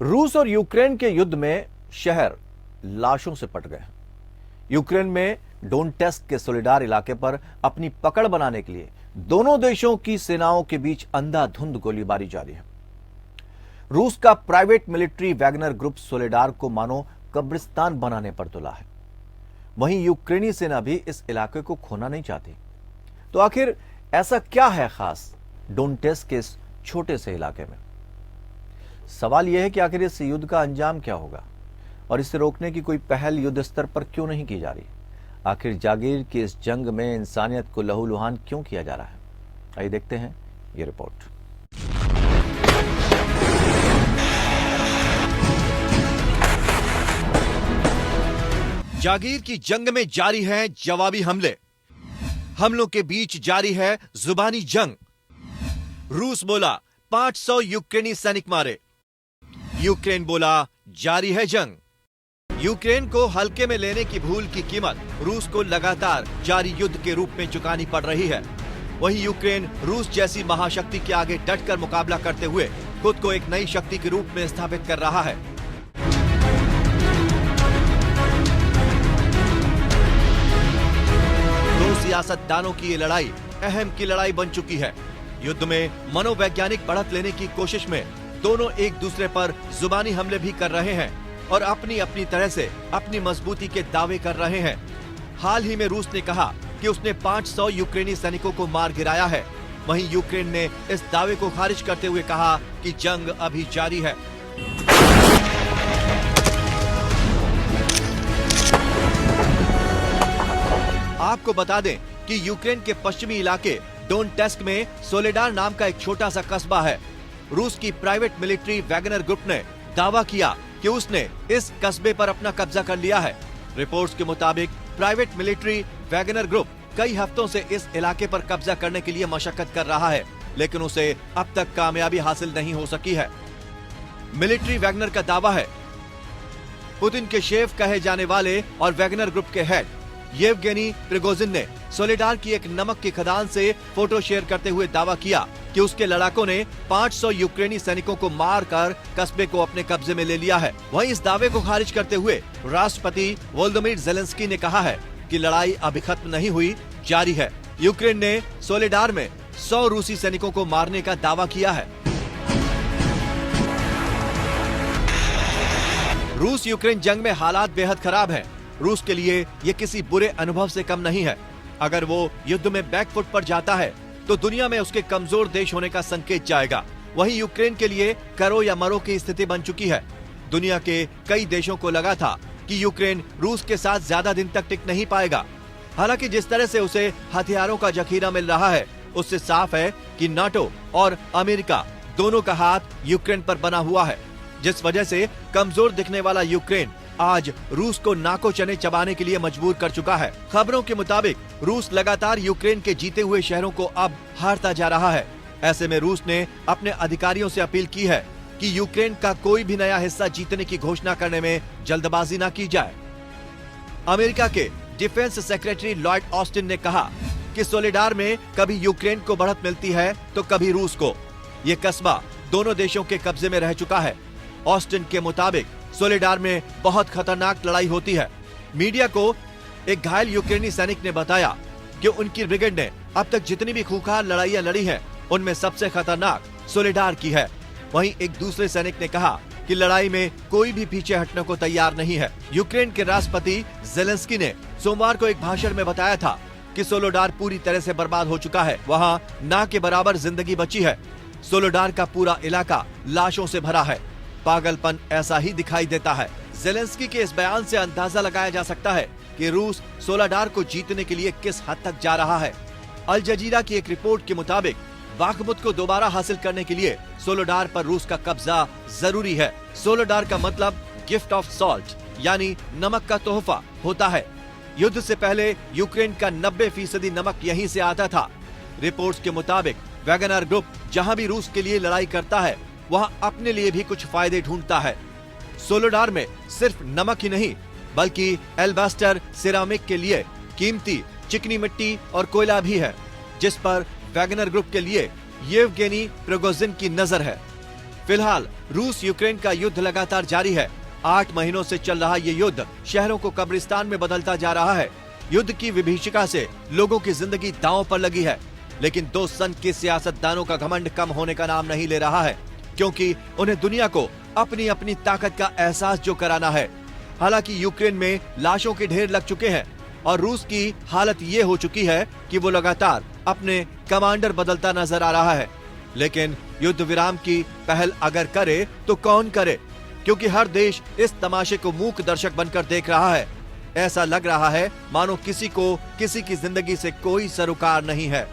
रूस और यूक्रेन के युद्ध में शहर लाशों से पट गए हैं। यूक्रेन में डोनेट्स्क के सोलेडार इलाके पर अपनी पकड़ बनाने के लिए दोनों देशों की सेनाओं के बीच अंधाधुंध गोलीबारी जारी है। रूस का प्राइवेट मिलिट्री वैगनर ग्रुप सोलेडार को मानो कब्रिस्तान बनाने पर तुला है। वहीं यूक्रेनी सेना भी इस इलाके को खोना नहीं चाहती। तो आखिर ऐसा क्या है खास डोनेट्स्क के इस छोटे से इलाके में? सवाल यह है कि आखिर इस युद्ध का अंजाम क्या होगा और इसे रोकने की कोई पहल युद्ध स्तर पर क्यों नहीं की जा रही? आखिर जागीर की इस जंग में इंसानियत को लहूलुहान क्यों किया जा रहा है? आइए देखते हैं ये रिपोर्ट। जागीर की जंग में जारी है जवाबी हमले। हमलों के बीच जारी है जुबानी जंग। रूस बोला 500 यूक्रेनी सैनिक मारे। यूक्रेन बोला जारी है जंग। यूक्रेन को हल्के में लेने की भूल की कीमत रूस को लगातार जारी युद्ध के रूप में चुकानी पड़ रही है। वहीं यूक्रेन रूस जैसी महाशक्ति के आगे डटकर मुकाबला करते हुए खुद को एक नई शक्ति के रूप में स्थापित कर रहा है। दो सियासतदानों की ये लड़ाई अहम की लड़ाई बन चुकी है। युद्ध में मनोवैज्ञानिक बढ़त लेने की कोशिश में दोनों एक दूसरे पर जुबानी हमले भी कर रहे हैं और अपनी अपनी तरह से अपनी मजबूती के दावे कर रहे हैं। हाल ही में रूस ने कहा कि उसने 500 यूक्रेनी सैनिकों को मार गिराया है। वहीं यूक्रेन ने इस दावे को खारिज करते हुए कहा कि जंग अभी जारी है। आपको बता दें कि यूक्रेन के पश्चिमी इलाके डोनेट्स्क में सोलेडार नाम का एक छोटा सा कस्बा है। रूस की प्राइवेट मिलिट्री वैगनर ग्रुप ने दावा किया कि उसने इस कस्बे पर अपना कब्जा कर लिया है। रिपोर्ट्स के मुताबिक प्राइवेट मिलिट्री वैगनर ग्रुप कई हफ्तों से इस इलाके पर कब्जा करने के लिए मशक्कत कर रहा है, लेकिन उसे अब तक कामयाबी हासिल नहीं हो सकी है। मिलिट्री वैगनर का दावा है पुतिन के शेफ कहे जाने वाले और वैगनर ग्रुप के हेड येवगेनी प्रिगोजिन ने सोलेडार की एक नमक की खदान से फोटो शेयर करते हुए दावा किया कि उसके लड़ाकों ने 500 यूक्रेनी सैनिकों को मारकर कस्बे को अपने कब्जे में ले लिया है। वहीं इस दावे को खारिज करते हुए राष्ट्रपति वोलोदिमीर ज़ेलेंस्की ने कहा है कि लड़ाई अभी खत्म नहीं हुई, जारी है। यूक्रेन ने सोलेडार में 100 रूसी सैनिकों को मारने का दावा किया है। रूस यूक्रेन जंग में हालात बेहद खराब हैं। रूस के लिए ये किसी बुरे अनुभव से कम नहीं है। अगर वो युद्ध में बैकफुट पर जाता है तो दुनिया में उसके कमजोर देश होने का संकेत जाएगा। वहीं यूक्रेन के लिए करो या मरो की स्थिति बन चुकी है। दुनिया के कई देशों को लगा था कि यूक्रेन रूस के साथ ज्यादा दिन तक टिक नहीं पाएगा। हालांकि जिस तरह से उसे हथियारों का जखीरा मिल रहा है, उससे साफ है कि नाटो और अमेरिका दोनों का हाथ यूक्रेन पर बना हुआ है, जिस वजह से कमजोर दिखने वाला यूक्रेन आज रूस को नाको चने चबाने के लिए मजबूर कर चुका है। खबरों के मुताबिक रूस लगातार यूक्रेन के जीते हुए शहरों को अब हारता जा रहा है। ऐसे में रूस ने अपने अधिकारियों से अपील की है कि यूक्रेन का कोई भी नया हिस्सा जीतने की घोषणा करने में जल्दबाजी न की जाए। अमेरिका के डिफेंस सेक्रेटरी लॉयड ऑस्टिन ने कहा कि सोलेडार में कभी यूक्रेन को बढ़त मिलती है तो कभी रूस को। ये कस्बा दोनों देशों के कब्जे में रह चुका है। ऑस्टिन के मुताबिक सोलेडार में बहुत खतरनाक लड़ाई होती है। मीडिया को एक घायल यूक्रेनी सैनिक ने बताया कि उनकी ब्रिगेड ने अब तक जितनी भी खूंखार लड़ाइयां लड़ी हैं, उनमें सबसे खतरनाक सोलेडार की है। वहीं एक दूसरे सैनिक ने कहा कि लड़ाई में कोई भी पीछे हटने को तैयार नहीं है। यूक्रेन के राष्ट्रपति ज़ेलेंस्की ने सोमवार को एक भाषण में बताया था कि सोलेडार पूरी तरह से बर्बाद हो चुका है। वहाँ ना के बराबर जिंदगी बची है। सोलेडार का पूरा इलाका लाशों से भरा है। पागलपन ऐसा ही दिखाई देता है। ज़ेलेंस्की के इस बयान से अंदाजा लगाया जा सकता है कि रूस सोलेडार को जीतने के लिए किस हद तक जा रहा है। अल जजीरा की एक रिपोर्ट के मुताबिक बाखमुत को दोबारा हासिल करने के लिए सोलेडार पर रूस का कब्जा जरूरी है। सोलेडार का मतलब गिफ्ट ऑफ सॉल्ट यानी नमक का तोहफा होता है। युद्ध से पहले यूक्रेन का 90% नमक यहीं से आता था। रिपोर्ट्स के मुताबिक वैगनर ग्रुप जहां भी रूस के लिए लड़ाई करता है, वहां अपने लिए भी कुछ फायदे ढूंढता है। सोलेडार में सिर्फ नमक ही नहीं बल्कि एल्बास्टर सिरामिक के लिए कीमती चिकनी मिट्टी और कोयला भी है, जिस पर वैगनर ग्रुप के लिए येवगेनी प्रिगोजिन की नजर है। फिलहाल रूस यूक्रेन का युद्ध लगातार जारी है। 8 महीनों से चल रहा ये युद्ध शहरों को कब्रिस्तान में बदलता जा रहा है। युद्ध की विभीषिका से लोगों की जिंदगी दांव पर लगी है, लेकिन दो संघ के सियासतदानों का घमंड कम होने का नाम नहीं ले रहा है, क्योंकि उन्हें दुनिया को अपनी अपनी ताकत का एहसास जो कराना है। हालांकि यूक्रेन में लाशों के ढेर लग चुके हैं और रूस की हालत ये हो चुकी है कि वो लगातार अपने कमांडर बदलता नजर आ रहा है। लेकिन युद्ध विराम की पहल अगर करे तो कौन करे, क्योंकि हर देश इस तमाशे को मूक दर्शक बनकर देख रहा है। ऐसा लग रहा है मानो किसी को किसी की जिंदगी से कोई सरोकार नहीं है।